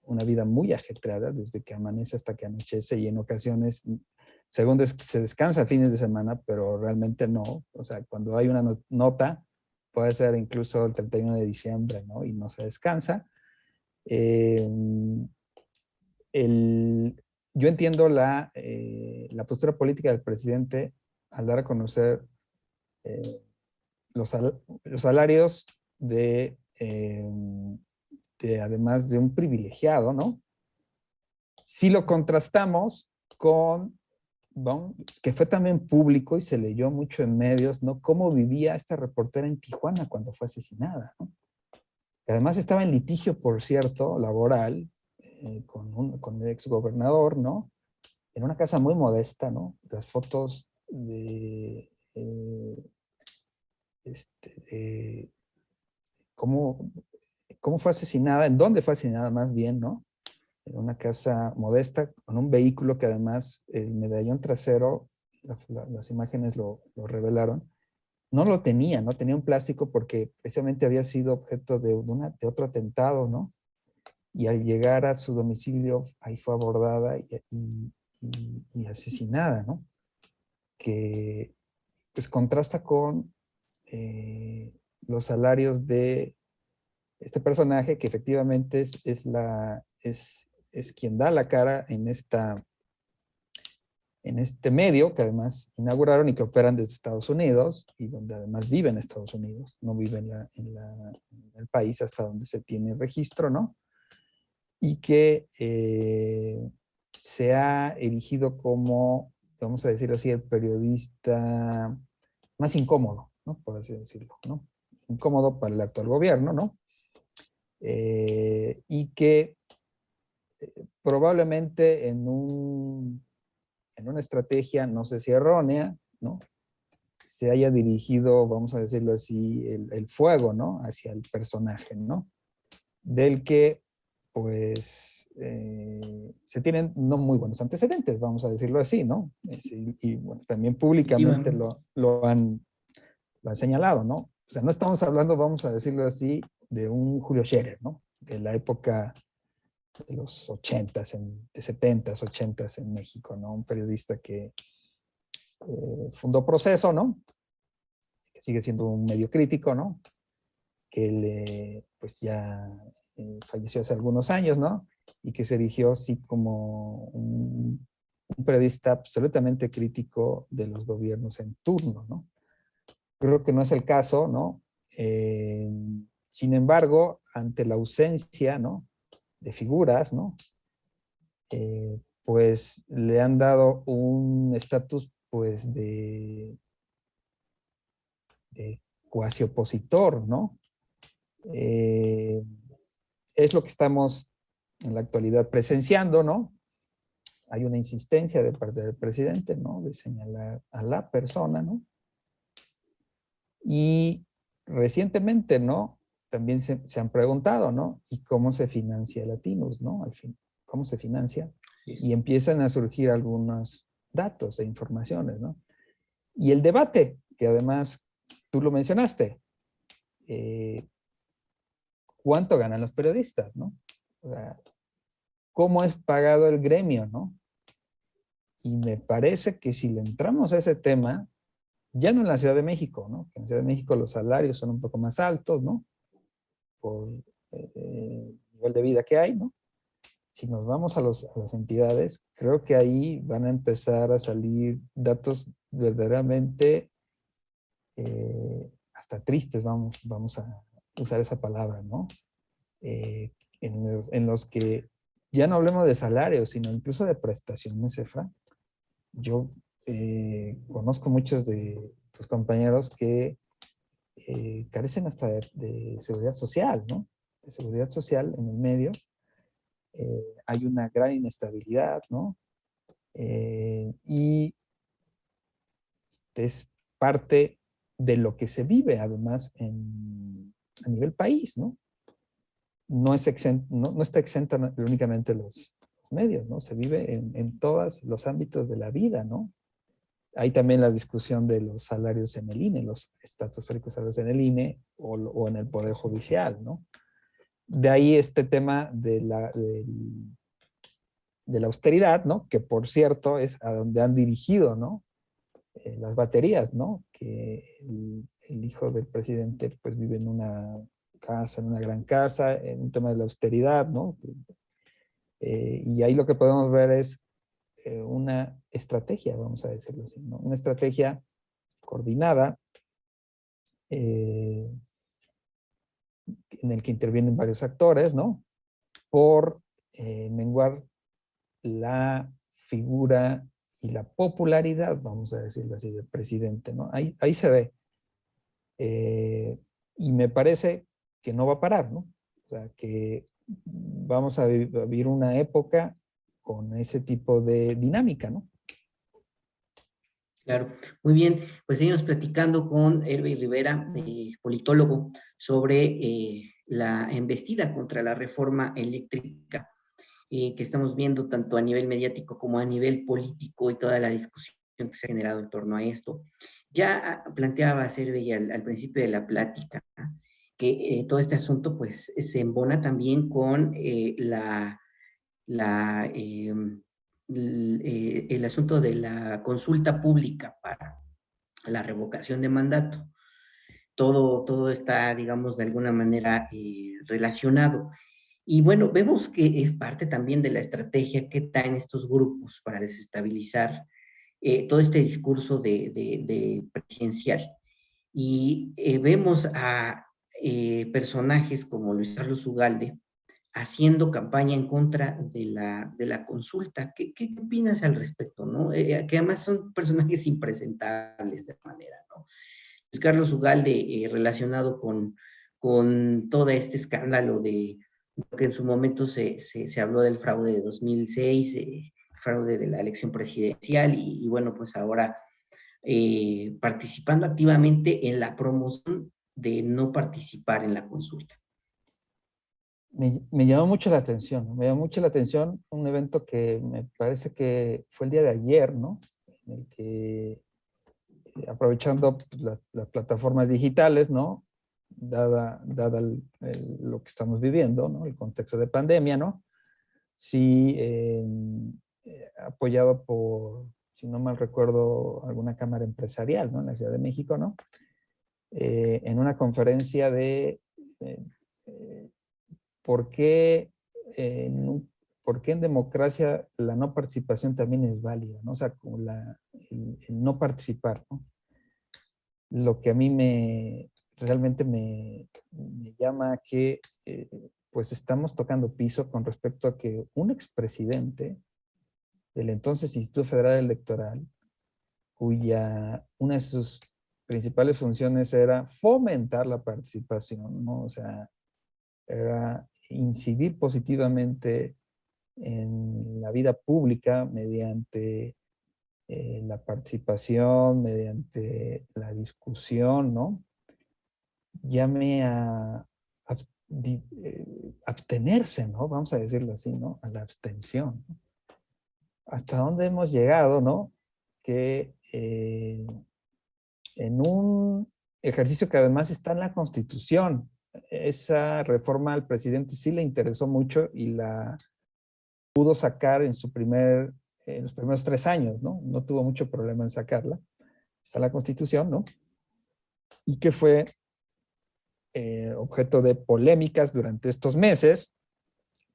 una vida muy ajetreada desde que amanece hasta que anochece y en ocasiones, según se descansa fines de semana, pero realmente no. O sea, cuando hay una nota, puede ser incluso el 31 de diciembre, ¿no? Y no se descansa. Eh, yo entiendo la postura política del presidente al dar a conocer eh, los salarios además de un privilegiado, ¿no? Si lo contrastamos con, ¿no? Que fue también público y se leyó mucho en medios, ¿no? Cómo vivía esta reportera en Tijuana cuando fue asesinada, ¿no? Que además estaba en litigio, por cierto, laboral, con el exgobernador, ¿no? En una casa muy modesta, ¿no? Las fotos de cómo, cómo fue asesinada, en dónde fue asesinada más bien, ¿no? En una casa modesta, con un vehículo que además el medallón trasero, las imágenes lo revelaron, no lo tenía, no tenía un plástico porque precisamente había sido objeto de otro atentado, ¿no? Y al llegar a su domicilio, ahí fue abordada y asesinada, ¿no? Que pues contrasta con los salarios de este personaje que efectivamente es quien da la cara en este medio que además inauguraron y que operan desde Estados Unidos y donde además vive en Estados Unidos, no vive en el país hasta donde se tiene registro, ¿no? Y que se ha erigido como, vamos a decirlo así, el periodista más incómodo, ¿no? Por así decirlo, ¿no? Incómodo para el actual gobierno, ¿no? Y que probablemente en una estrategia, no sé si errónea, ¿no? Se haya dirigido, vamos a decirlo así, el fuego, ¿no? Hacia el personaje, ¿no? Del que, pues, se tienen no muy buenos antecedentes, vamos a decirlo así, ¿no? Y bueno, también públicamente Efectivamente. lo han señalado, ¿no? O sea, no estamos hablando, vamos a decirlo así, de un Julio Scherer, ¿no? De la época de los 80s, de 70s, 80s en México, ¿no? Un periodista que fundó Proceso, ¿no? Que sigue siendo un medio crítico, ¿no? Que pues ya falleció hace algunos años, ¿no? Y que se erigió así como un periodista absolutamente crítico de los gobiernos en turno, ¿no? Creo que no es el caso, ¿no? Sin embargo, ante la ausencia, ¿no? De figuras, ¿no? Pues le han dado un estatus, pues, de cuasi opositor, ¿no? Eh, es lo que estamos en la actualidad presenciando, ¿no? Hay una insistencia de parte del presidente, ¿no? De señalar a la persona, ¿no? Y recientemente, ¿no? También se han preguntado, ¿no? ¿Y cómo se financia Latinos, ¿no? Al fin, ¿cómo se financia? Sí, Y empiezan a surgir algunos datos e informaciones, ¿no? Y el debate, que además tú lo mencionaste, eh, ¿cuánto ganan los periodistas, ¿no? O sea, ¿cómo es pagado el gremio, ¿no? Y me parece que si le entramos a ese tema, ya no en la Ciudad de México, ¿no? Que en la Ciudad de México los salarios son un poco más altos, ¿no? Por el nivel de vida que hay, ¿no? Si nos vamos a las entidades, creo que ahí van a empezar a salir datos verdaderamente hasta tristes, vamos a usar esa palabra, ¿no? Eh, en los que ya no hablemos de salarios, sino incluso de prestaciones, Efra. Yo conozco muchos de tus compañeros que carecen hasta de seguridad social, ¿no? De seguridad social en el medio. Hay una gran inestabilidad, ¿no? Y es parte de lo que se vive además a nivel país, ¿no? No está exenta únicamente los medios, ¿no? Se vive en todos los ámbitos de la vida, ¿no? Hay también la discusión de los salarios en el INE, los estratosféricos salarios en el INE o en el Poder Judicial, ¿no? De ahí este tema de la austeridad, ¿no? Que por cierto es a donde han dirigido, ¿no? Las baterías, ¿no? Que el hijo del presidente pues vive en una casa, en una gran casa, en un tema de la austeridad, ¿no? Y ahí lo que podemos ver es una estrategia, vamos a decirlo así, ¿no? Una estrategia coordinada en el que intervienen varios actores, ¿no? Por menguar la figura y la popularidad, vamos a decirlo así, del presidente, ¿no? Ahí se ve. Y me parece que no va a parar, ¿no? O sea, que vamos a vivir una época con ese tipo de dinámica, ¿no? Claro, muy bien. Pues seguimos platicando con Hervey Rivera, politólogo, sobre la embestida contra la reforma eléctrica que estamos viendo tanto a nivel mediático como a nivel político y toda la discusión que se ha generado en torno a esto. Ya planteaba Hervey al principio de la plática, ¿no? Que todo este asunto pues se embona también con la, el asunto de la consulta pública para la revocación de mandato. Todo está, digamos, de alguna manera relacionado. Y bueno, vemos que es parte también de la estrategia que traen estos grupos para desestabilizar todo este discurso de presidencial. Y vemos a personajes como Luis Carlos Ugalde, haciendo campaña en contra de la consulta. ¿Qué opinas al respecto, no? Que además son personajes impresentables de manera, ¿no? Luis Carlos Ugalde, relacionado con todo este escándalo de lo que en su momento se habló del fraude de 2006, fraude de la elección presidencial, y bueno, pues ahora participando activamente en la promoción de no participar en la consulta. Me llamó mucho la atención, ¿no? Me llamó mucho la atención un evento que me parece que fue el día de ayer, ¿no? En el que, aprovechando pues, las plataformas digitales, ¿no? Dada lo que estamos viviendo, ¿no? El contexto de pandemia, ¿no? Sí, apoyado por, si no mal recuerdo, alguna cámara empresarial, ¿no? En la Ciudad de México, ¿no? En una conferencia de eh, por qué, por qué en democracia la no participación también es válida, ¿no? O sea, como el no participar, ¿no? Lo que a mí realmente me llama que pues estamos tocando piso con respecto a que un expresidente del entonces Instituto Federal Electoral, cuya una de sus principales funciones era fomentar la participación, ¿no? O sea, era incidir positivamente en la vida pública mediante la participación, mediante la discusión, ¿no? Llame a abstenerse, ¿no? Vamos a decirlo así, ¿no? A la abstención, ¿no? Hasta dónde hemos llegado, ¿no? Que en un ejercicio que además está en la Constitución, esa reforma al presidente sí le interesó mucho y la pudo sacar en los primeros 3 años, ¿no? No tuvo mucho problema en sacarla. Está la Constitución, ¿no? Y que fue objeto de polémicas durante estos meses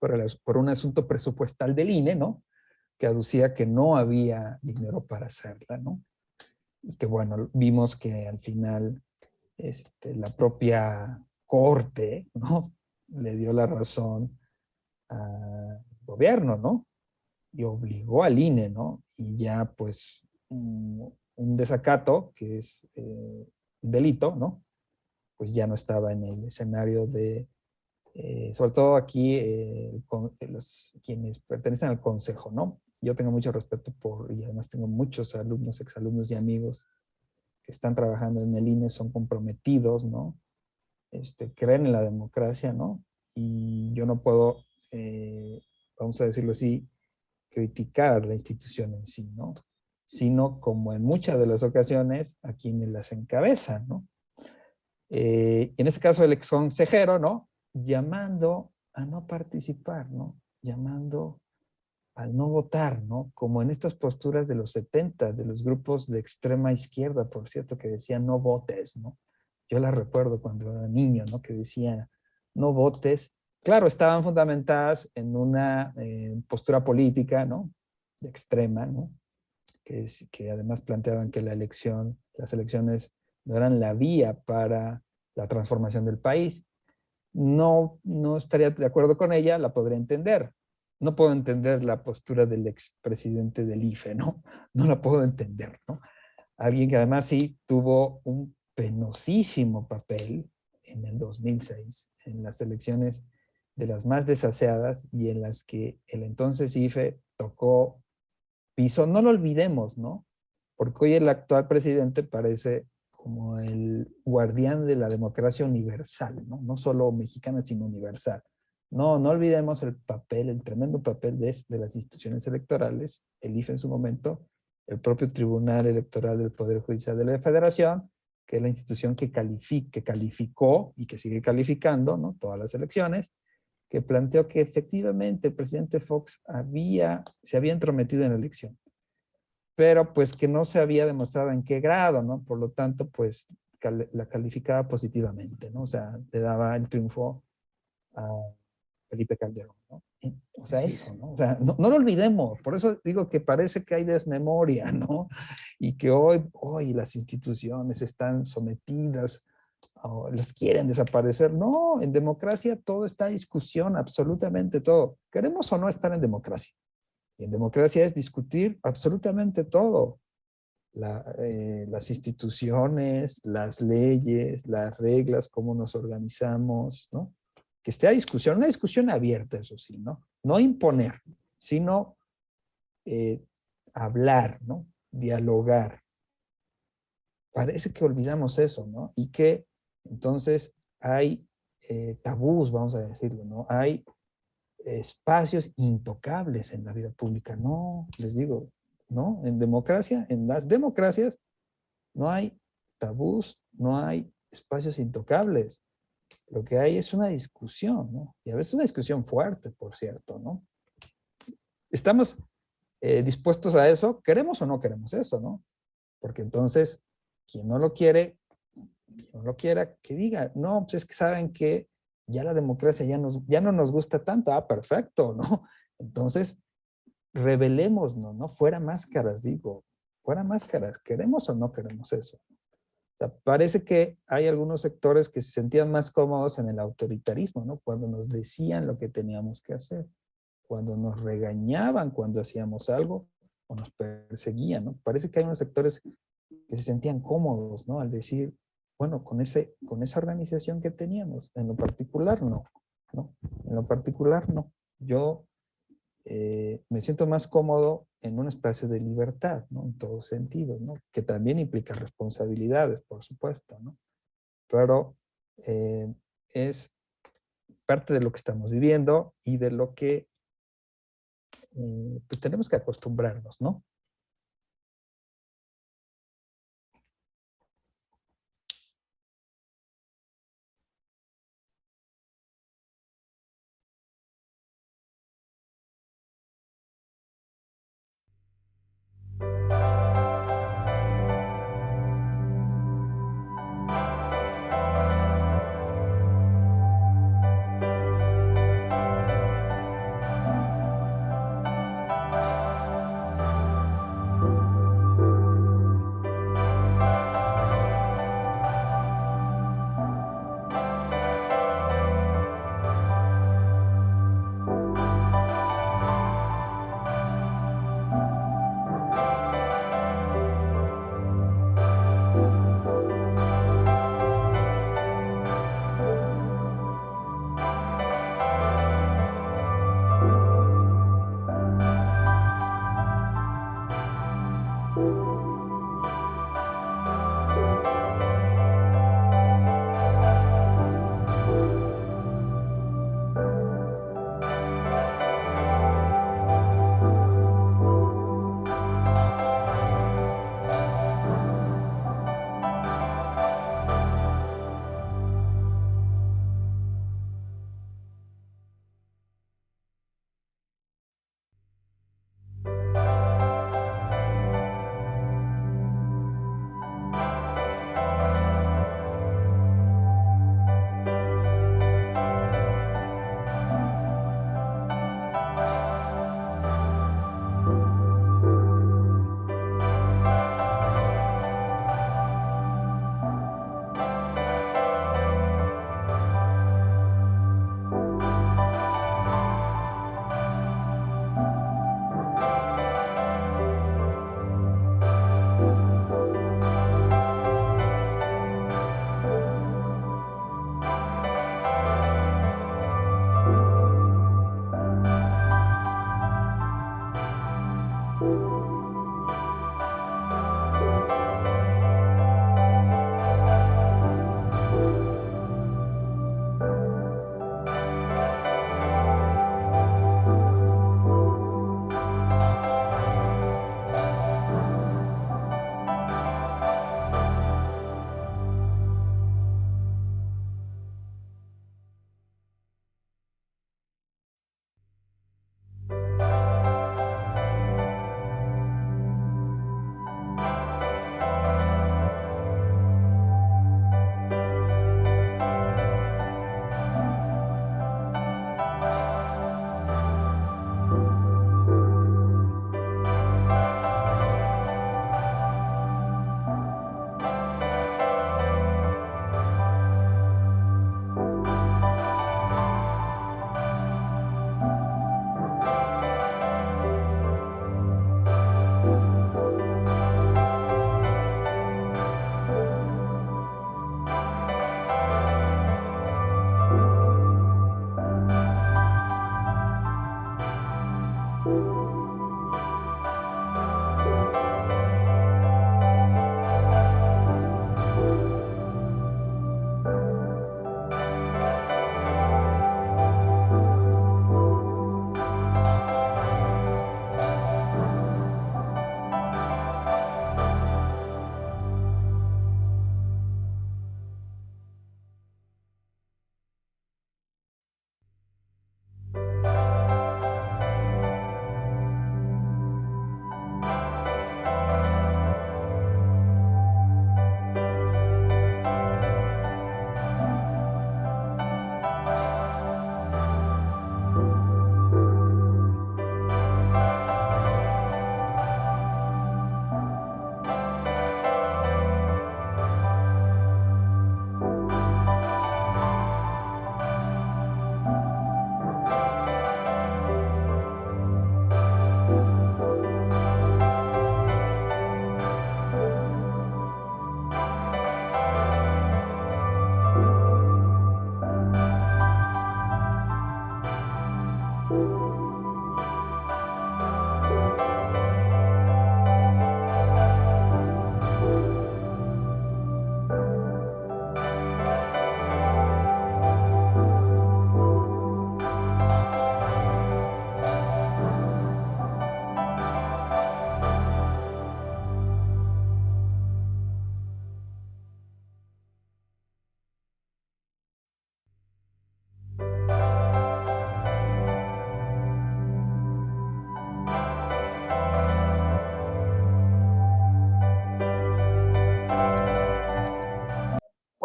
por un asunto presupuestal del INE, ¿no? Que aducía que no había dinero para hacerla, ¿no? Y que, bueno, vimos que al final la propia Corte, ¿no? Le dio la razón al gobierno, ¿no? Y obligó al INE, ¿no? Y ya, pues, un desacato, que es un delito, ¿no? Pues ya no estaba en el escenario de, sobre todo aquí, quienes pertenecen al consejo, ¿no? Yo tengo mucho respeto y además tengo muchos alumnos, exalumnos y amigos que están trabajando en el INE, son comprometidos, ¿no? Creen en la democracia, ¿no? Y yo no puedo, vamos a decirlo así, criticar la institución en sí, ¿no? sino como en muchas de las ocasiones a quienes las encabezan, ¿no? Y en este caso el ex consejero, ¿no? Llamando a no participar, ¿no? Llamando al no votar, ¿no? Como en estas posturas de los 70, de los grupos de extrema izquierda, por cierto, que decían no votes, ¿no? Yo la recuerdo cuando era niño, ¿no? Que decía no votes. Claro, estaban fundamentadas en una postura política, ¿no? De extrema, ¿no? Que además planteaban que las elecciones no eran la vía para la transformación del país. No estaría de acuerdo con ella, la podría entender. No puedo entender la postura del expresidente del IFE, ¿no? No la puedo entender, ¿no? Alguien que además sí tuvo un penosísimo papel en el 2006, en las elecciones de las más desaseadas y en las que el entonces IFE tocó piso. No lo olvidemos, ¿no? Porque hoy el actual presidente parece como el guardián de la democracia universal, ¿no? No solo mexicana, sino universal. No olvidemos el papel, el tremendo papel de las instituciones electorales, el IFE en su momento, el propio Tribunal Electoral del Poder Judicial de la Federación, que es la institución que calificó y que sigue calificando, ¿no? Todas las elecciones, que planteó que efectivamente el presidente Fox se había entrometido en la elección, pero pues que no se había demostrado en qué grado, ¿no? Por lo tanto, pues la calificaba positivamente, ¿no? O sea, le daba el triunfo a Felipe Calderón, ¿no? O sea, Así eso, es. ¿no? O sea, no lo olvidemos, por eso digo que parece que hay desmemoria, ¿no? Y que hoy las instituciones están sometidas o las quieren desaparecer. No, en democracia todo está a discusión, absolutamente todo. Queremos o no estar en democracia. Y en democracia es discutir absolutamente todo. Las instituciones, las leyes, las reglas, cómo nos organizamos, ¿no? Que esté a discusión, una discusión abierta, eso sí, ¿no? No imponer, sino hablar, ¿no? Dialogar. Parece que olvidamos eso, ¿no? Y que entonces hay tabús, vamos a decirlo, ¿no? Hay espacios intocables en la vida pública. No, les digo, no, en democracia, en las democracias, no hay tabús, no hay espacios intocables. Lo que hay es una discusión, ¿no? Y a veces una discusión fuerte, por cierto, ¿no? ¿Estamos dispuestos a eso? ¿Queremos o no queremos eso, no? Porque entonces, quien no lo quiere, quien no lo quiera, que diga, no, pues es que saben que ya la democracia ya no nos gusta tanto. Ah, perfecto, ¿no? Entonces, revelémonos, ¿no? Fuera máscaras, digo, fuera máscaras. ¿Queremos o no queremos eso? O sea, parece que hay algunos sectores que se sentían más cómodos en el autoritarismo, ¿no? Cuando nos decían lo que teníamos que hacer, cuando nos regañaban cuando hacíamos algo o nos perseguían, ¿no? Parece que hay unos sectores que se sentían cómodos, ¿no? Al decir, bueno, con esa organización que teníamos, en lo particular no, ¿no? En lo particular no. Yo me siento más cómodo en un espacio de libertad, ¿no? En todos sentidos, ¿no? Que también implica responsabilidades, por supuesto, ¿no? Pero es parte de lo que estamos viviendo y de lo que pues tenemos que acostumbrarnos, ¿no?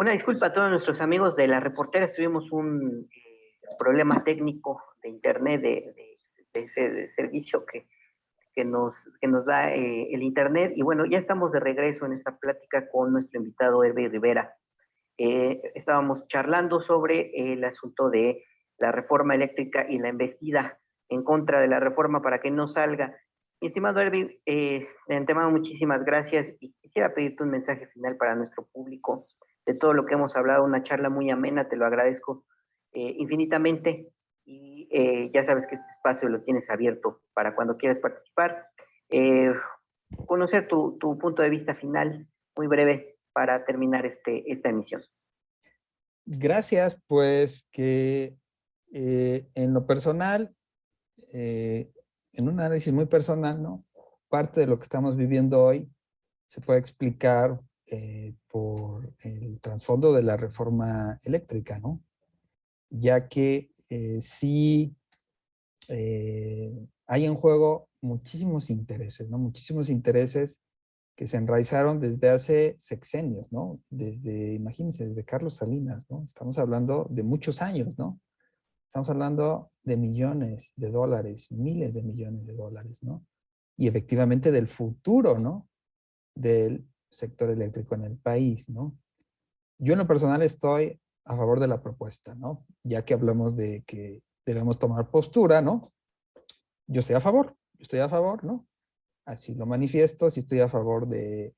Una disculpa a todos nuestros amigos de las reporteras, tuvimos un problema técnico de internet, de ese servicio que nos da el internet. Y bueno, ya estamos de regreso en esta plática con nuestro invitado Hervé Rivera. Estábamos charlando sobre el asunto de la reforma eléctrica y la embestida en contra de la reforma para que no salga. Mi estimado Hervé, de antemano muchísimas gracias y quisiera pedirte un mensaje final para nuestro público de todo lo que hemos hablado, una charla muy amena, te lo agradezco infinitamente y ya sabes que este espacio lo tienes abierto para cuando quieras participar. Conocer tu punto de vista final, muy breve, para terminar esta emisión. Gracias, pues que en lo personal, en un análisis muy personal, ¿no? Parte de lo que estamos viviendo hoy se puede explicar por el trasfondo de la reforma eléctrica, ¿no? Ya que sí hay en juego muchísimos intereses, ¿no? Muchísimos intereses que se enraizaron desde hace sexenios, ¿no? Desde, imagínense, desde Carlos Salinas, ¿no? Estamos hablando de muchos años, ¿no? Estamos hablando de millones de dólares, miles de millones de dólares, ¿no? Y efectivamente del futuro, ¿no? Del sector eléctrico en el país, ¿no? Yo en lo personal estoy a favor de la propuesta, ¿no? Ya que hablamos de que debemos tomar postura, ¿no? Yo estoy a favor, ¿no? Así lo manifiesto, si estoy a favor de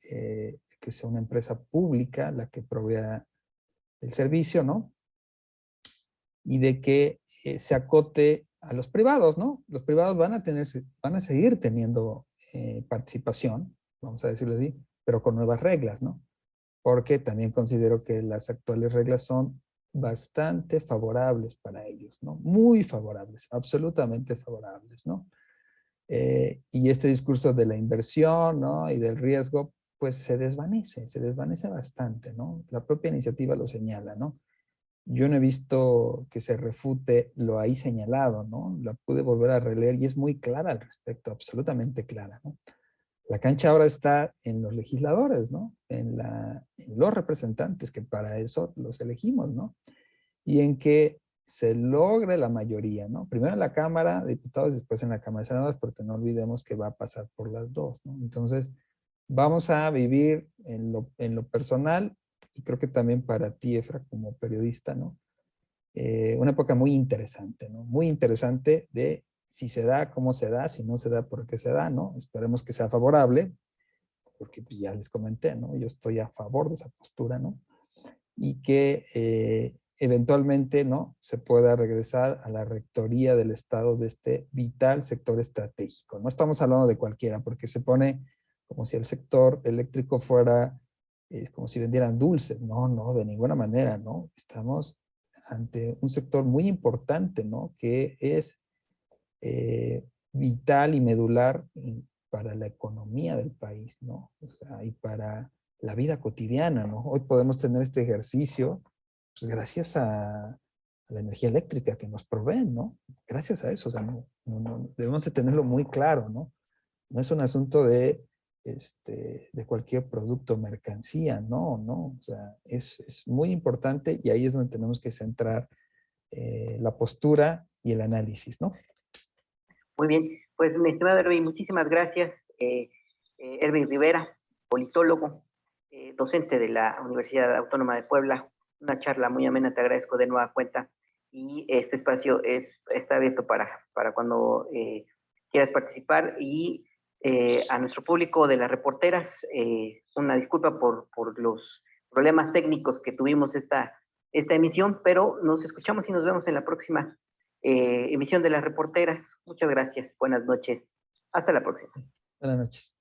que sea una empresa pública la que provea el servicio, ¿no? Y de que se acote a los privados, ¿no? Los privados van a seguir teniendo participación, vamos a decirlo así, pero con nuevas reglas, ¿no? Porque también considero que las actuales reglas son bastante favorables para ellos, ¿no? Muy favorables, absolutamente favorables, ¿no? Y este discurso de la inversión, ¿no? Y del riesgo, pues se desvanece bastante, ¿no? La propia iniciativa lo señala, ¿no? Yo no he visto que se refute lo ahí señalado, ¿no? La pude volver a releer y es muy clara al respecto, absolutamente clara, ¿no? La cancha ahora está en los legisladores, ¿no? En los representantes, que para eso los elegimos, ¿no? Y en que se logre la mayoría, ¿no? Primero en la Cámara de Diputados, después en la Cámara de Senadores, porque no olvidemos que va a pasar por las dos, ¿no? Entonces, vamos a vivir en lo personal, y creo que también para ti, Efra, como periodista, ¿no? Una época muy interesante, ¿no? Muy interesante de si se da, cómo se da, si no se da, por qué se da, ¿no? Esperemos que sea favorable, porque pues ya les comenté, ¿no? Yo estoy a favor de esa postura, ¿no? Y que eventualmente, ¿no? Se pueda regresar a la rectoría del Estado de este vital sector estratégico. No estamos hablando de cualquiera, porque se pone como si el sector eléctrico fuera, como si vendieran dulces. No, no, de ninguna manera, ¿no? Estamos ante un sector muy importante, ¿no? Que es vital y medular para la economía del país, ¿no? O sea, y para la vida cotidiana, ¿no? Hoy podemos tener este ejercicio, pues gracias a la energía eléctrica que nos proveen, ¿no? Gracias a eso, o sea, debemos de tenerlo muy claro, ¿no? No es un asunto de cualquier producto o mercancía, no, no, o sea, es muy importante y ahí es donde tenemos que centrar la postura y el análisis, ¿no? Muy bien, pues mi estimado Hervé, muchísimas gracias. Hervé Rivera, politólogo, docente de la Universidad Autónoma de Puebla, una charla muy amena, te agradezco de nueva cuenta y este espacio está abierto para cuando quieras participar y a nuestro público de las reporteras, una disculpa por los problemas técnicos que tuvimos esta emisión, pero nos escuchamos y nos vemos en la próxima emisión de las reporteras. Muchas gracias. Buenas noches. Hasta la próxima. Buenas noches.